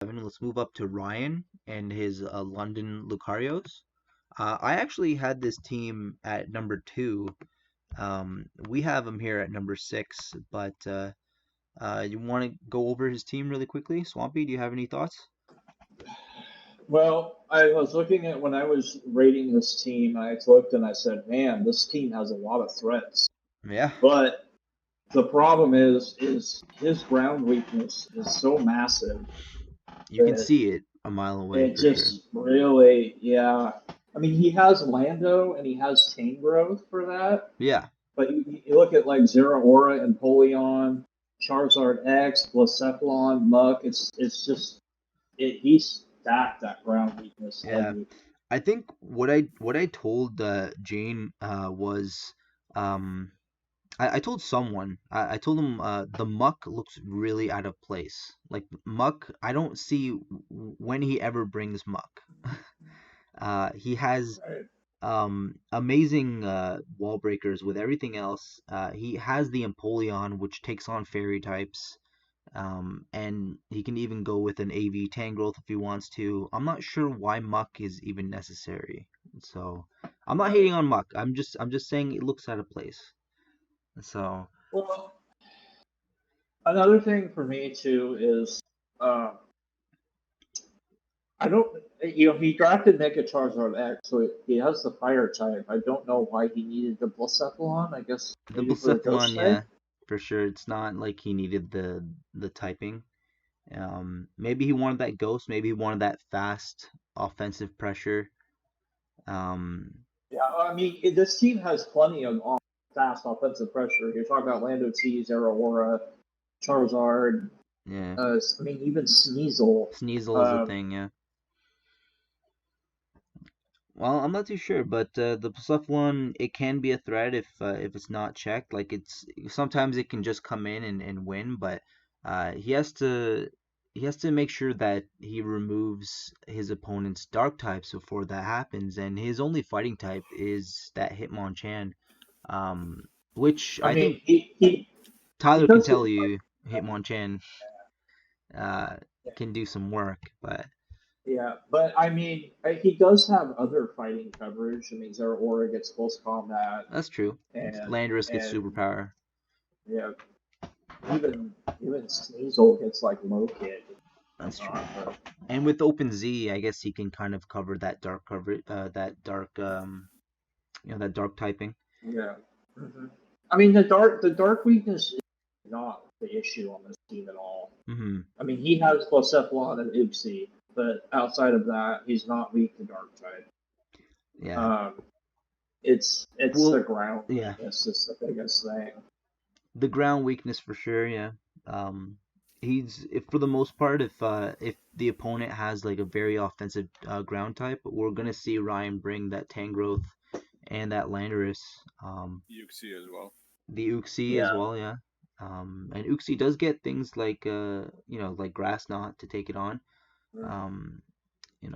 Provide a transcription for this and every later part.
Let's move up to Ryan and his London Lucarios. I actually had this team at number two. We have him here at number six, but you want to go over his team really quickly? Swampy, do you have any thoughts? Well, I was looking at when I was rating this team, I looked and I said, man, this team has a lot of threats. Yeah, But the problem is his ground weakness is so massive you can that see it a mile away it for sure. just really, yeah. I mean, he has Lando and he has Tane growth for that. Yeah, But you look at like Zera Aura, Empoleon, Charizard X, Blacephalon, Muck. It's just he's stacked that ground weakness yeah. heavy. I think what I told Jane was um I told someone, I told him the Muck looks really out of place. Like Muck, I don't see when he ever brings Muck. He has Right. amazing wall breakers with everything else. He has the Empoleon, which takes on fairy types. And he can even go with an AV Tangrowth if he wants to. I'm not sure why Muck is even necessary. So I'm not Right. hating on Muck. I'm just saying it looks out of place. So Well, another thing for me too is uh, I don't. He drafted Mega Charizard X, so he has the fire type. I don't know why he needed the Blacephalon. I guess the maybe for the Blacephalon, Ghost type. yeah, for sure. It's not like he needed the typing. Maybe he wanted that ghost. Maybe he wanted that fast offensive pressure. Um, Yeah, I mean, this team has plenty of fast offensive pressure. You're talking about Lando T, Zera Aura, Charizard. yeah, I mean, even Sneasel. Sneasel is a Um, thing, yeah. Well, I'm not too sure, but the Blacephalon it can be a threat if it's not checked. Like it's sometimes it can just come in and win, but he has to make sure that he removes his opponent's dark types before that happens, and his only fighting type is that Hitmonchan, um, which I I mean, think he Tyler can does tell get you Hitmonchan uh, yeah, can do some work, but yeah, but I mean, he does have other fighting coverage. I mean, Zera Aura gets close combat, that's true. and Landorus gets and superpower. yeah, even Sneasel gets like low kick and That's true. whatnot. But And with OpenZ, I guess he can kind of cover that dark cover, that dark, that dark typing. yeah, hmm I mean, the dark weakness is not the issue on this team at all. Hmm. I mean, he has Blacephalon and Uxie, but outside of that, he's not weak to dark type. Yeah. Um, it's the Well, ground yeah, weakness is the biggest thing. the ground weakness for sure. Yeah. Um, he's if for the most part, if the opponent has like a very offensive ground type, we're gonna see Ryan bring that Tangrowth and that Landorus. Yuxi as well. The Uxie as Yeah, well. Yeah. And Uxie does get things like like Grass Knot to take it on. Um,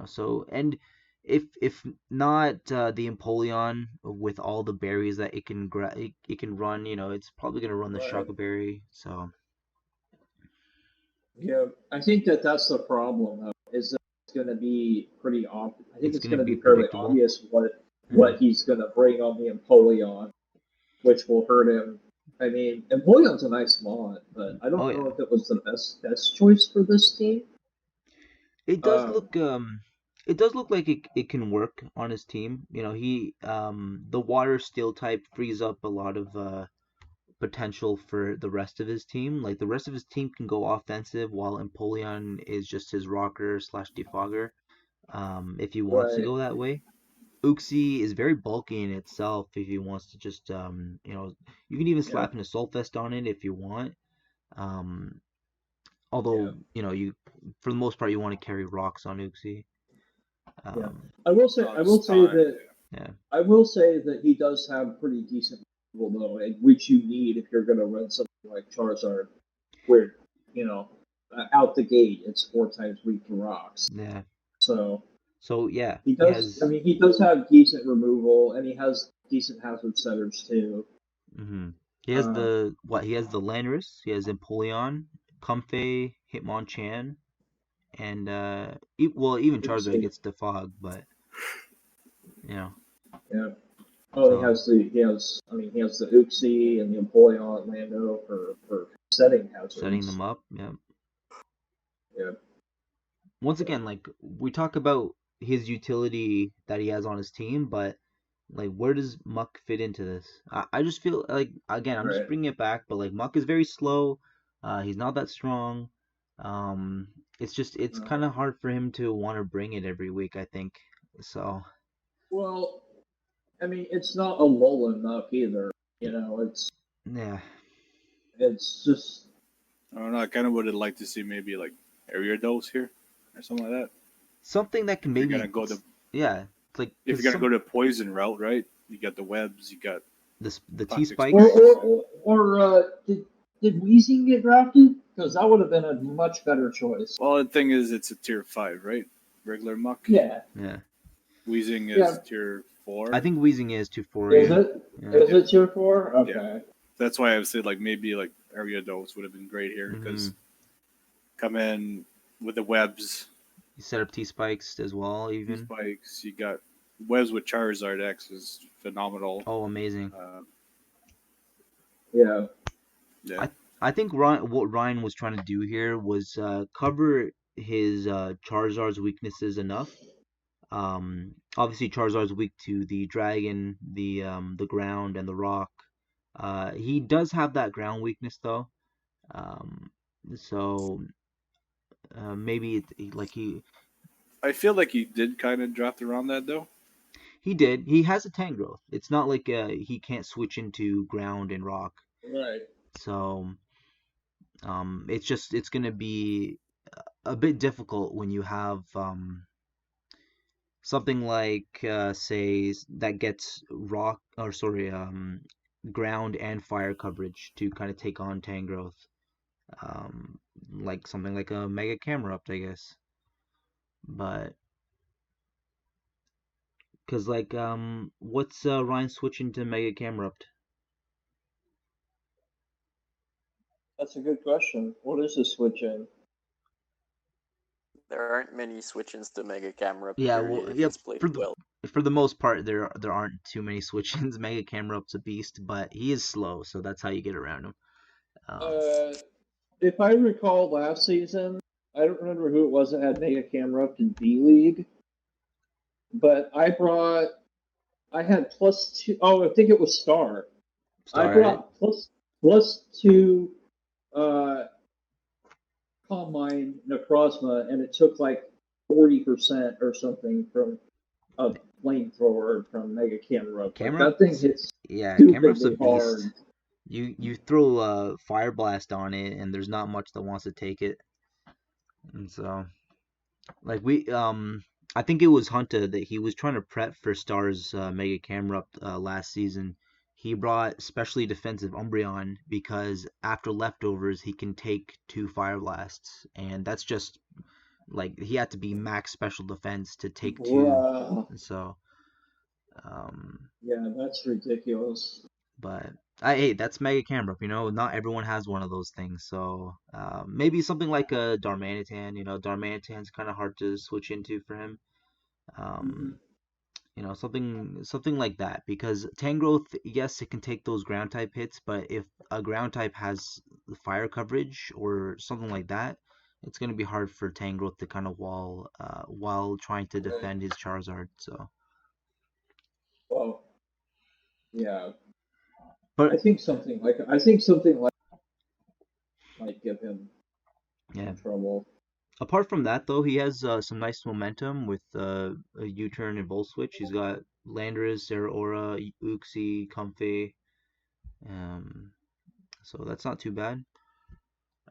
so and if not the Empoleon with all the berries that it can run, it's probably gonna run the right. Shaco Berry. So Yeah, I think that's the problem. Though, is that it's going to be pretty obvious. I think it's it's gonna going to be be fairly predictable. obvious Hmm. what he's going to bring on the Empoleon, which will hurt him. I mean, Empoleon's a nice mod, but I Oh don't know yeah, if it was the best choice for this team. it does Um, look it does look like it can work on his team. He the water steel type frees up a lot of potential for the rest of his team. Like the rest of his team can go offensive while Empoleon is just his rocker slash defogger. If he wants to right. go that way. Uxie is very bulky in itself if he wants to just you can even Yeah, slap an assault vest on it if you want. Um yeah, although, you for the most part you want to carry rocks on Uxie. yeah. Um Oh, the style. yeah. I will say that he does have pretty decent removal though, which you need if you're going to run something like Charizard, where you know out the gate it's 4 times weak to rocks. Yeah. So So yeah, he he does. I has mean, he does have decent removal, and he has decent hazard setters too. he has Uh, the Landorus, he has Empoleon, Comfey, Hitmonchan, and even Charizard Oopsie. gets defog, but you know. Yeah. Oh, he So has he has the Uxie and the Empoleon Lando for setting setting hazards. them up, yeah. Yeah. Once again, like we talk about his utility that he has on his team, but like where does Muck fit into this? I just feel like again I'm just Right. bringing it back, but like Muck is very slow. He's not that strong. It's kind of hard for him to want to bring it every week, I think. So Well, I mean, it's not a lull enough either. You know, yeah, it's just I don't know. I kind of would have liked to see maybe like area dose here or something like that. something that can If you're gonna maybe go the yeah, it's like if because you're gonna some go the poison route, right? You got the webs, you got the T plastic or spikes. spikes. or or did Weezing get drafted? Because that would have been a much better choice. Well, the thing is, it's a tier 5, right? Regular muck. Yeah. Yeah, Wheezing Yeah. is tier 4. I think Weezing is 2-4. Is Yeah, it? yeah. Is it tier 4? Yeah. Okay. That's why I would say like maybe like area dose would have been great here Mm-hmm. because come in with the webs, You set up T spikes as well, T even. spikes. You got webs with Charizard X is phenomenal. Oh, amazing. Yeah. Yeah, I think what Ryan was trying to do here was cover his Charizard's weaknesses enough. Obviously Charizard's weak to the dragon, the ground, and the rock. He does have that ground weakness though. Um, so maybe like I feel like he did kind of draft around that though. he did. He has a Tangrowth. It's not like he can't switch into ground and rock. Right. So it's gonna be a bit difficult when you have something like say that gets rock or sorry ground and fire coverage to kind of take on Tangrowth. Like something like a Mega Camerupt, I guess. But because like what's Ryan switching to Mega Camerupt? That's a good question. What is the switch in? There aren't many switch-ins to Mega Camera, Yeah, well, period, if yeah, he's played for well. the most part there aren't too many switch-ins. Mega Camerupt's a beast, but he is slow, so that's how you get around him. Um, Uh, if I recall last season, I don't remember who it was that had Mega Camera up in B League, but I had +2. Oh, I think it was Star. I Star, right? brought +2 uh, Combine Necrozma, and it took like 40% or something from a flamethrower from Mega Camera. Like that thing Camerupt's hits yeah, Camerupt's a stupidly beast. hard. You throw a Fire Blast on it, and there's not much that wants to take it. And so, like I think it was Hunter that he was trying to prep for Star's Mega Camerupt last season. He brought specially defensive Umbreon because after leftovers he can take 2 Fire Blasts, and that's just like he had to be max special defense to take 2. Bruh. So, um, Yeah, that's ridiculous. but hey, that's Mega Camera. Not everyone has one of those things. So maybe something like a Darmanitan. Darmanitan's kind of hard to switch into for him. Mm-hmm. Um, something like that because Tangrowth, yes, it can take those ground type hits, but if a ground type has fire coverage or something like that, it's gonna be hard for Tangrowth to kind of wall while trying to Right. defend his Charizard. So, Well, yeah. but I think something like might give him yeah. some trouble. Apart from that, though, he has some nice momentum with a U-turn and Volt Switch. He's got Landorus, Zeraora, Uxie, Comfey, um, so that's not too bad.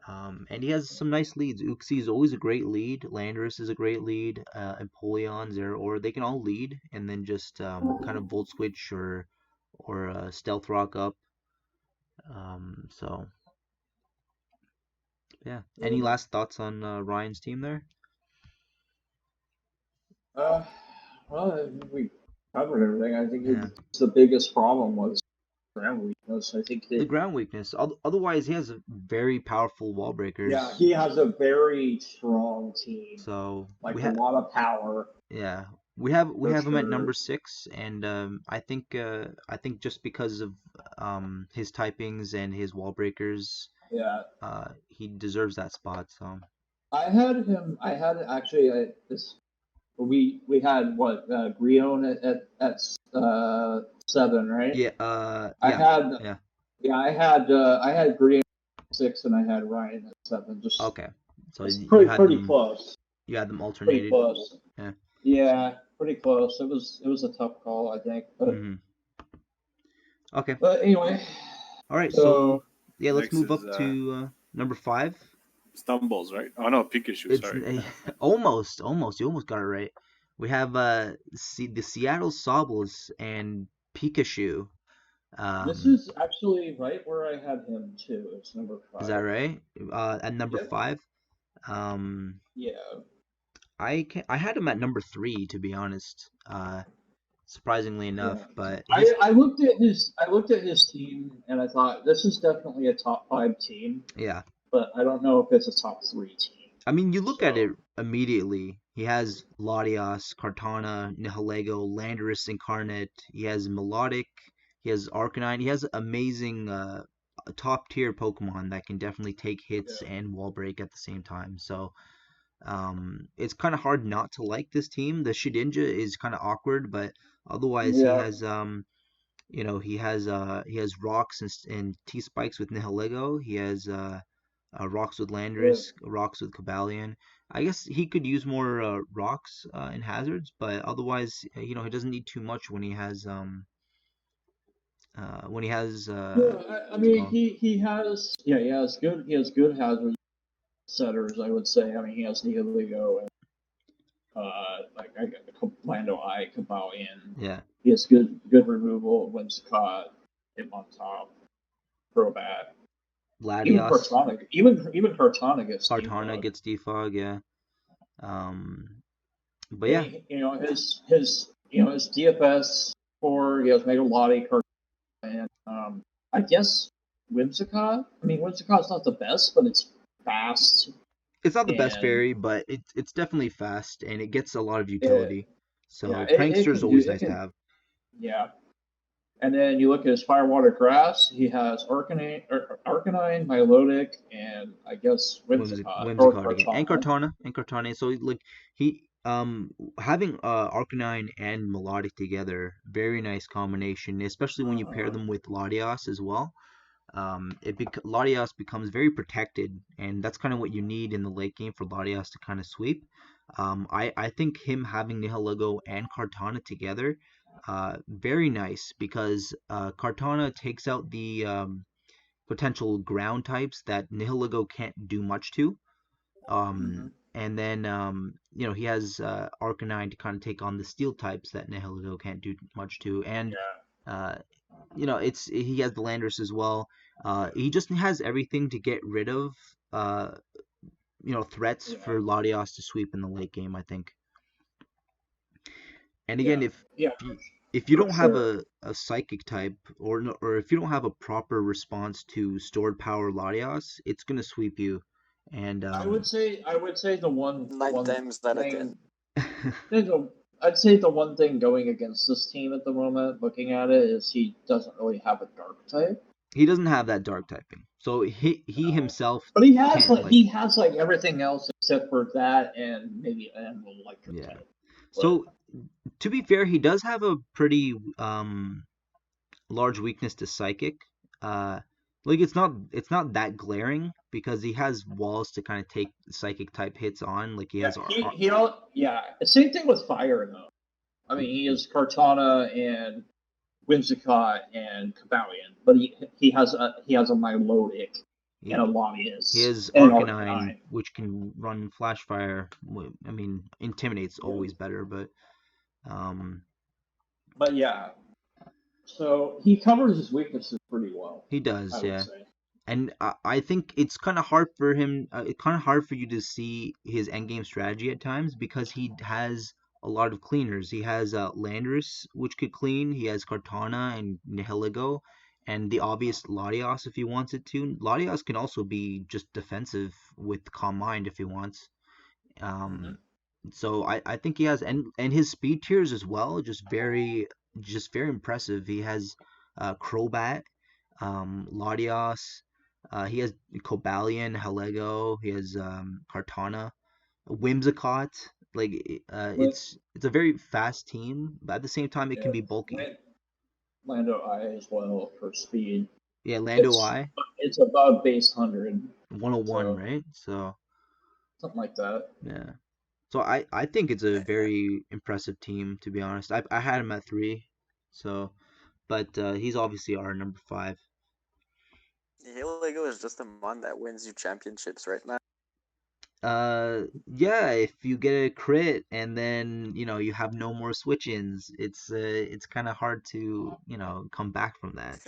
And he has some nice leads. Uxie is always a great lead. Landorus is a great lead. Empoleon, Zeraora, they can all lead, and then just kind of Volt Switch or Stealth Rock up. So yeah. Any Mm. last thoughts on Ryan's team there? Uh, well, we covered everything. I think Yeah. the biggest problem was ground weakness. I think The that ground weakness. Otherwise, he has very powerful wall yeah, breakers. he has a very strong team, So like we a have, lot of power yeah, we for have him at number sure. 6, and I think just because of his typings and his wall breakers, Yeah, he deserves that spot. So I had him. I had actually this. We had what Grion at 7, right? yeah, I yeah, had yeah. yeah, I had Grion at 6 and I had Ryan at 7. Just Okay, so it's you had pretty them close. Pretty alternated. close. Yeah. Yeah, pretty close. It was a tough call, I think, Hmm. Okay. but anyway. All right. So So yeah, let's Next move is up to number 5. Stumbles, right? Oh no, Pikachu. It's Sorry. almost. You almost got it right. We have the Seattle Sobbles and Pikachu. this Um, is actually right where I had him too. It's number is that 5. right? At number Yep. 5. Um, Yeah. I had him at number 3, to be honest. Surprisingly enough, Yeah. but his I looked at his team and I thought this is definitely a top 5 team, yeah. but I don't know if it's a top 3 team. I mean, you look at it So immediately. He has Latias, Kartana, Nihilego, Landorus Incarnate. He has Melodic. He has Arcanine. He has amazing top tier Pokemon that can definitely take hits yeah. and wall break at the same time. So it's kind of hard not to like this team. The Shedinja is kind of awkward, but otherwise he Yeah. has he has rocks and T spikes with Nihilego. He has rocks with Yeah. Landorus, rocks with Cobalion. I guess he could use more rocks and hazards, but otherwise, he doesn't need too much when he has Yeah, I what's it mean called? he has good hazard setters, I would say. I mean he has Neoligo and like I got the Lando Eye, Cabalion. Yeah, He has good removal, Whimsicott, him on top, Crobat. Even Latias, Cortana, even Cortana gets Kartana defog. gets defog. Yeah, um, but And yeah, his DFS for he has Mega Lottie, Cortana, and I guess Whimsicott. I mean Whimsicott's not the best, but it's fast it's not the best and fairy, but it's definitely fast and it gets a lot of it utility. yeah So it Prankster's can do always it nice to can have. yeah. And then you look at his Firewater Grass. He has Arcanine, Milotic, and I guess Whimsicott or Whimsicott again, Cortana. And Cortana. So like he having Arcanine and Melodic together, very nice combination, especially when you pair Uh, them with Latias as well. Latias becomes very protected, and that's kind of what you need in the late game for Latias to kind of sweep. I think him having Nihilego and Kartana together, very nice because Kartana takes out the potential ground types that Nihilego can't do much to. mhm. And then he has Arcanine to kind of take on the steel types that Nihilego can't do much to, and Yeah, uh, it's he has the Landers as well. He just has everything to get rid of uh, threats yeah, for Latios to sweep in the late game, I think. And yeah, again, yeah, you, if you for don't have sure. a psychic type or if you don't have a proper response to stored power Latios, it's gonna sweep you. And I would say the one Nine one times that thing again. I'd say the one thing going against this team at the moment, looking at it, is he doesn't really have a dark type. he doesn't have that dark typing, so he No. himself But he has can't like like he has like everything else except for that and maybe an electric yeah. type. But So to be fair, he does have a pretty large weakness to psychic. Uh, like it's not that glaring because he has walls to kind of take psychic type hits on. Like he yeah, has he all yeah. Same thing with fire though. I mean, he has Cortana and Whimsicott and Cabalion, but he has a Milotic and a he, he Latias has and an Arcanine, Arcanine. which can run Flash Fire. I mean, Intimidate's Yeah. always better, but um, But yeah, so he covers his weaknesses pretty well, he I does, would yeah. say. And I think it's kind of hard for him. It's kind of hard for you to see his endgame strategy at times because he has a lot of cleaners. He has Landorus, which could clean. He has Kartana and Nihilego, and the obvious Latios if he wants it to. Latios can also be just defensive with Calm Mind if he wants. Mhm. Um, so I think he has and his speed tiers as well, just very impressive. He has Crobat, Latios, he has Cobalion, Halego, he has Kartana, Whimsicott. Like But it's a very fast team, but at the same time it can yeah, be bulky. Lando I as well for speed. Yeah, Lando It's I it's above base 100, 101, so right? So something like that. yeah. So I think it's a very impressive team to be honest. I had him at 3, so but he's obviously our number 5. Heligo is just a mon that wins you championships, right, man? Yeah, if you get a crit and then you have no more switch-ins, it's kind of hard to come back from that.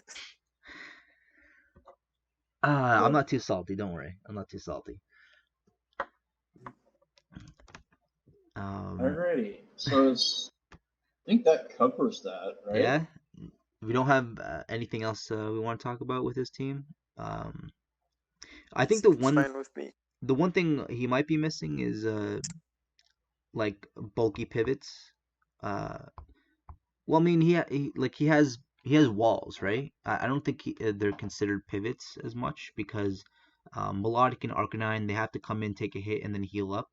I'm Yep. not too salty, don't worry. I'm not too salty. Um, Alrighty. So I think that covers that, right? yeah, we don't have anything else we want to talk about with his team. Um, I think Seems fine with me. the one thing he might be missing is like bulky pivots. Uh, well, I mean he has walls, right? I don't think they're considered pivots as much because Melodic and Arcanine they have to come in, take a hit, and then heal up.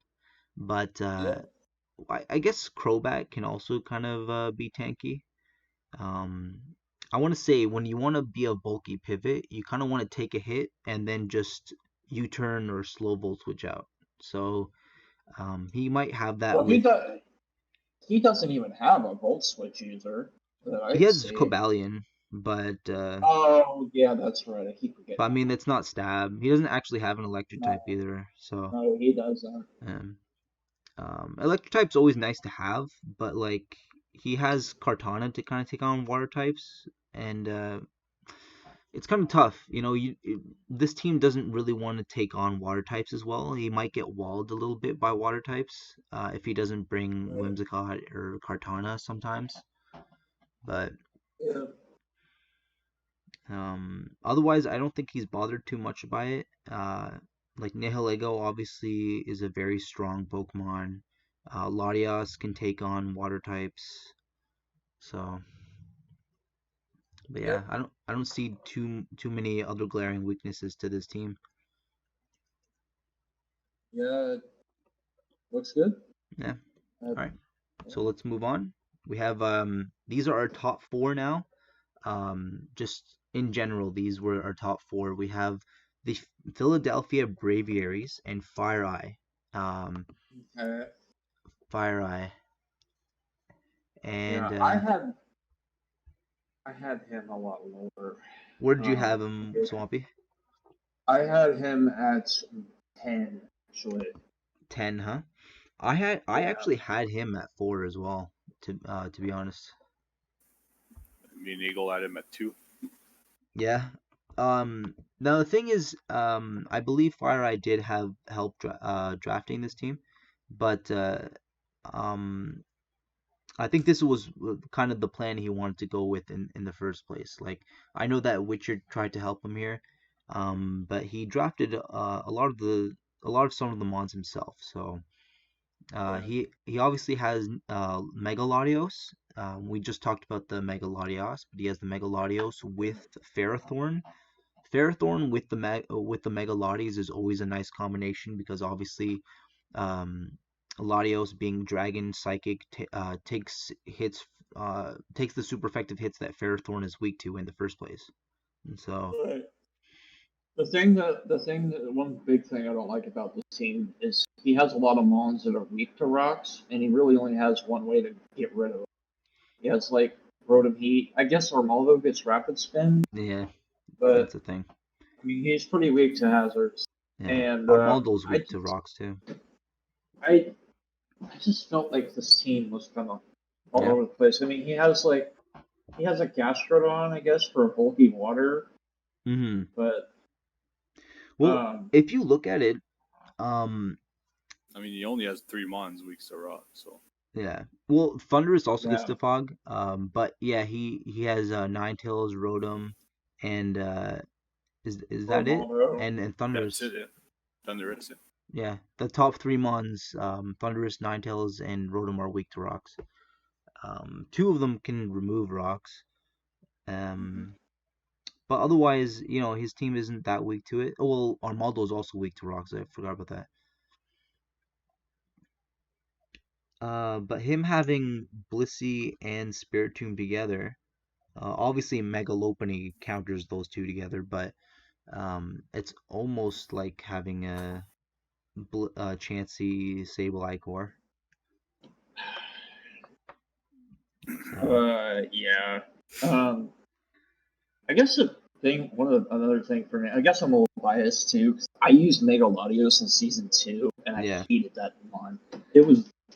But Yep. I guess Crobat can also kind of be tanky. Um, I want to say when you want to be a bulky pivot, you kind of want to take a hit and then just U-turn or slow volt switch out. So he might have that Well, with he doesn't even have a volt switch user that he I has see. Cobalion, Oh, yeah, that's right. I keep but I forgetting mean that. it's not stab. He doesn't actually have an electric type No, either. So no, he doesn't. um, electric type's always nice to have, but like he has Kartana to kind of take on water types, and it's kind of tough. This team doesn't really want to take on water types as well. He might get walled a little bit by water types if he doesn't bring Right. Whimsicott or Kartana sometimes. But Yeah. otherwise, I don't think he's bothered too much by it. Like Nihilego obviously is a very strong Pokemon. Latias can take on water types. So, but yeah, Yep. I don't see too many other glaring weaknesses to this team. Yeah, it looks good. Yeah. Uh, All right. yeah. So let's move on. We have these are our top 4 now. Just in general, these were our top 4. We have the Philadelphia Braviaries and Fire Eye. Um, Uh, Fire Eye. yeah, And I had him a lot lower. where did you have him, Okay. Swampy? I had him at 10, actually. 10, huh? I Yeah. actually had him at 4 as well, to be honest. Me and Eagle had him at 2. Yeah. Now the thing is, I believe Fire Eye did have help drafting this team, but um, I think this was kind of the plan he wanted to go with in the first place. Like I know that Witcher tried to help him here, but he drafted a lot of some of the mons himself. So Yeah. he obviously has Mega Latios. We just talked about the Mega Latios, but he has the Mega Latios with Ferrothorn. Ferrothorn with the Mega Latios is always a nice combination because obviously um, Latios being Dragon Psychic takes the super effective hits that Ferrothorn is weak to in the first place. And so Right. One big thing I don't like about this team is he has a lot of mons that are weak to rocks, and he really only has one way to get rid of them. He has like Rotom Heat. I guess Armaldo gets Rapid Spin, yeah, that's but the thing. I mean he's pretty weak to hazards. Yeah, And Armaldo's weak to rocks too. I I just felt like this team was kind of all Yeah. over the place. I mean he has a Gastrodon, I guess, for a bulky water, Hmm. but Well, um if you look at it, um, I mean, he only has 3 Mons weeks to rock, so. yeah. Well, Thundurus also gets yeah. to fog. But yeah, he has Ninetales, Rotom, and is that it? Dormammu. And Thundurus. That's it. Yeah. Thunderous. Yeah. Yeah, the top three Mons, Thundurus, Ninetales, and Rotom are weak to rocks. Two of them can remove rocks. Um, but otherwise, his team isn't that weak to it. Oh, well, Armaldo is also weak to rocks. I forgot about that. But him having Blissey and Spiritomb together, obviously Mega Lopunny counters those two together, but it's almost like having a Chansey Sableye core. So, Yeah. I guess another thing for me. I guess I'm a little biased too. 'Cause I used Mega Latios in season 2, and I yeah. hated that mon.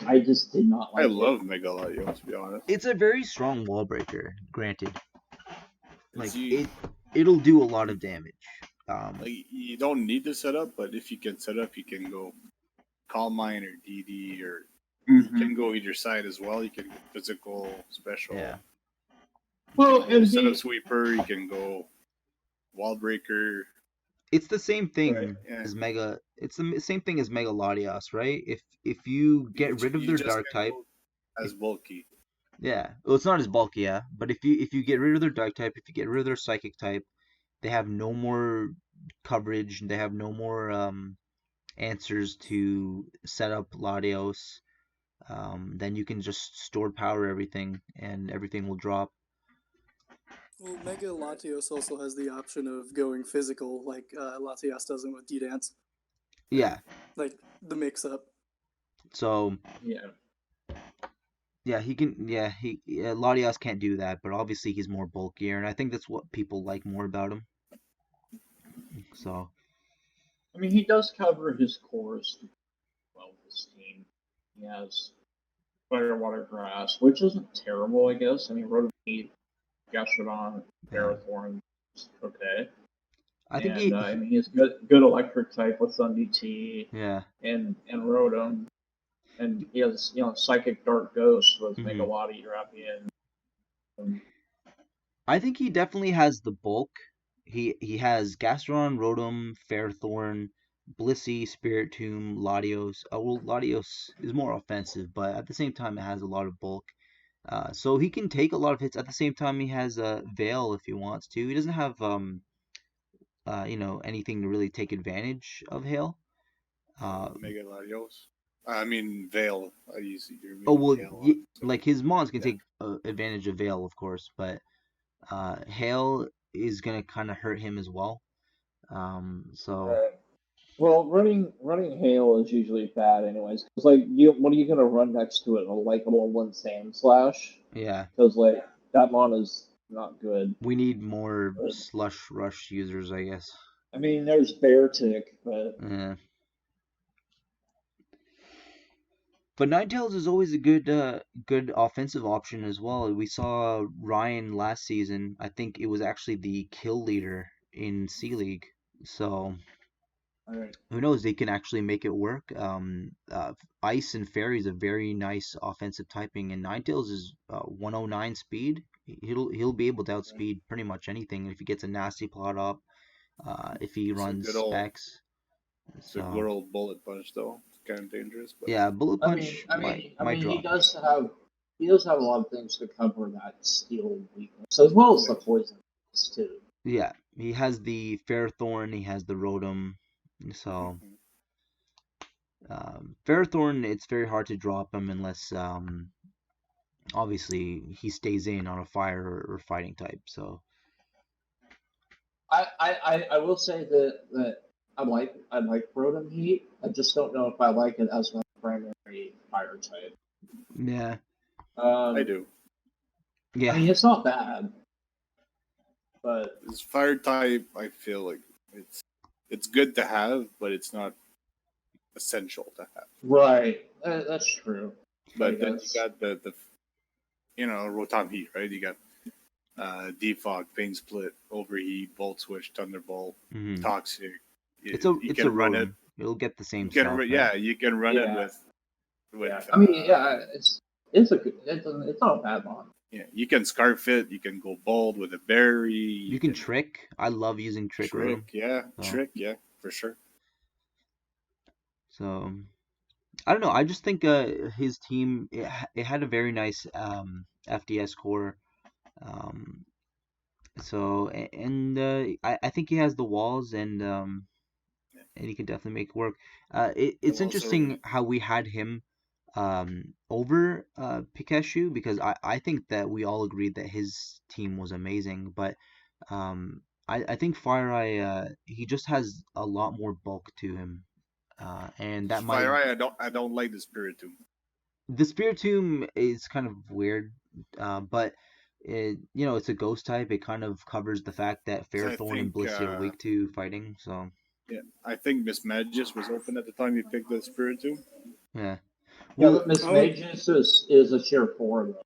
I just did not like I it. love Mega Latios, to be honest. It's a very strong wall breaker, granted. Like You, it'll do a lot of damage. you don't need to set up, but if you can set up, you can go Calm Mind or DD, or you can go either side as well. You can go physical, special. Yeah. Well, and set up sweeper. You can go wall breaker. It's the same thing Right, yeah. as Mega. It's the same thing as Mega Latios, right? If you get rid of You their just dark can type, go as bulky. yeah. Well, it's not as bulky, yeah. But if you get rid of their dark type, if you get rid of their psychic type, they have no more coverage. They have no more answers to set up Latios. Then you can just store power everything, and everything will drop. Well, Mega Latios also has the option of going physical, like Latios doesn't with D-Dance. Yeah. Like the mix-up. So yeah. yeah, he can. Yeah, Latios can't do that, but obviously he's more bulkier, and I think that's what people like more about him. So I mean, he does cover his cores well with his team. He has Fire, Water, Grass, which isn't terrible, I guess. I mean, Rotom, Gastrodon, yeah. Ferrothorn, okay. I think And I mean, he's good electric type with Sundy T yeah. and Rotom. And he has, Psychic Dark Ghost with Mhm. Mega Lati, Drapion. I think he definitely has the bulk. He has Gastrodon, Rotom, Ferrothorn, Blissey, Spiritomb, Latios. Well, Latios is more offensive, but at the same time, it has a lot of bulk. So he can take a lot of hits. At the same time, he has Veil if he wants to. He doesn't have anything to really take advantage of Hail. Mega Latios. I mean Veil. I use your Oh well, Hail. like his Mons can Yeah. take advantage of Veil, of course, but Hail is gonna kind of hurt him as well. So Right. Well, running Hail is usually bad, anyways. Because what are you gonna run next to it? Like a level 1 Sand Slash? yeah, Because that mon is not good. we need more But, Slush Rush users, I guess. I mean, there's Bear Tick, but Yeah. But Ninetales is always a good offensive option as well. We saw Ryan last season. I think it was actually the kill leader in C League. So alright. who knows? They can actually make it work. Ice and Fairy is a very nice offensive typing, and Ninetales is 109 speed. He'll be able to outspeed pretty much anything if he gets a nasty plot up. If he It's a runs good old- specs. It's a good old bullet punch, though. It's kind of dangerous. But Yeah, bullet I punch mean, might he drop. does have a lot of things to cover that steel weakness, as well as the poison too. Yeah, he has the Ferrothorn, he has the Rotom, so Ferrothorn, it's very hard to drop him unless obviously he stays in on a fire or fighting type. So I will say that I like Rotom Heat. I just don't know if I like it as my primary fire type. yeah, I do. yeah, I mean, it's not bad, but This fire type, I feel like it's good to have, but it's not essential to have. right, that's true. But then you got the Rotom Heat, right? You got Defog, Pain Split, Overheat, Volt Switch, Thunderbolt, mhm. Toxic. It's You a can run Rotom. it. It'll get the same You can, stuff. yeah, Right? you can run it Yeah. with I mean, yeah, it's not a bad one. Yeah, you can scarf it. You can go bald with a berry. You can trick. I love using trick rotom. Trick, yeah, for sure. So I don't know. I just think his team it had a very nice FDS core. Um, I think he has the walls and he can definitely make it work. It's And also, interesting how we had him over Pikachu because I think that we all agreed that his team was amazing, but I think FireEye he just has a lot more bulk to him, and that might Fire Eye, I don't like the Spiritomb. the Spiritomb is kind of weird, but it's a ghost type. It kind of covers the fact that 'Cause I Fairthorn and think, Blissey are weak to fighting, so yeah, I think Miss Magus was open at the time you picked the Spiritomb. yeah. Yeah, Well, but Miss I would- Magus is a tier 4, though.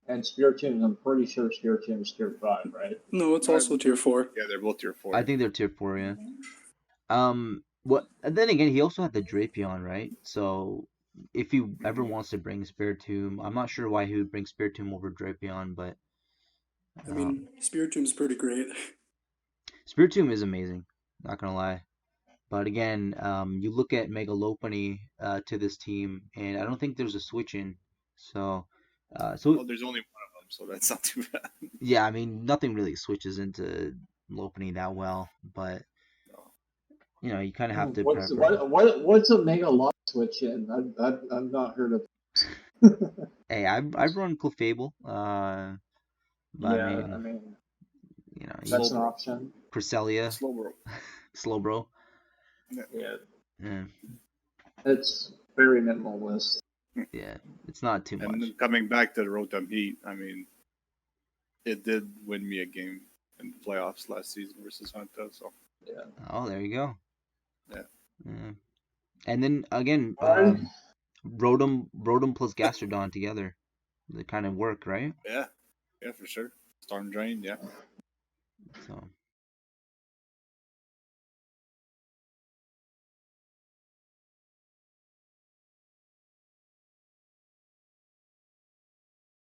And Spiritomb, I'm pretty sure Spiritomb is tier 5, right? No, it's also tier 4. Yeah, they're both tier 4. I think they're tier 4, yeah. What? And then again, he also had the Drapion, right? So if he ever wants to bring Spiritomb, I'm not sure why he would bring Spiritomb over Drapion, but I mean, Spiritomb's pretty great. Spiritomb is amazing. Not gonna lie. But again, you look at Mega Lopunny to this team, and I don't think there's a switch in. So, Well, there's only one of them, so that's not too bad. yeah, I mean, nothing really switches into Lopunny that well, but you kind of have to What's prep. what's a Mega Lock switch in? I've not heard of. Hey, I've run Clefable, but I Yeah, I mean, mean you that's an option. Cresselia, Slowbro. Slowbro. Yeah, Yeah, it's very minimalist. yeah, it's not too much. And then coming back to the Rotom Heat, I mean, it did win me a game in the playoffs last season versus Hunter. So Yeah. Oh, there you go. yeah, Yeah. And then again, All right. Rotom plus Gastrodon together, they kind of work, right? yeah, for sure. Storm Drain, yeah. So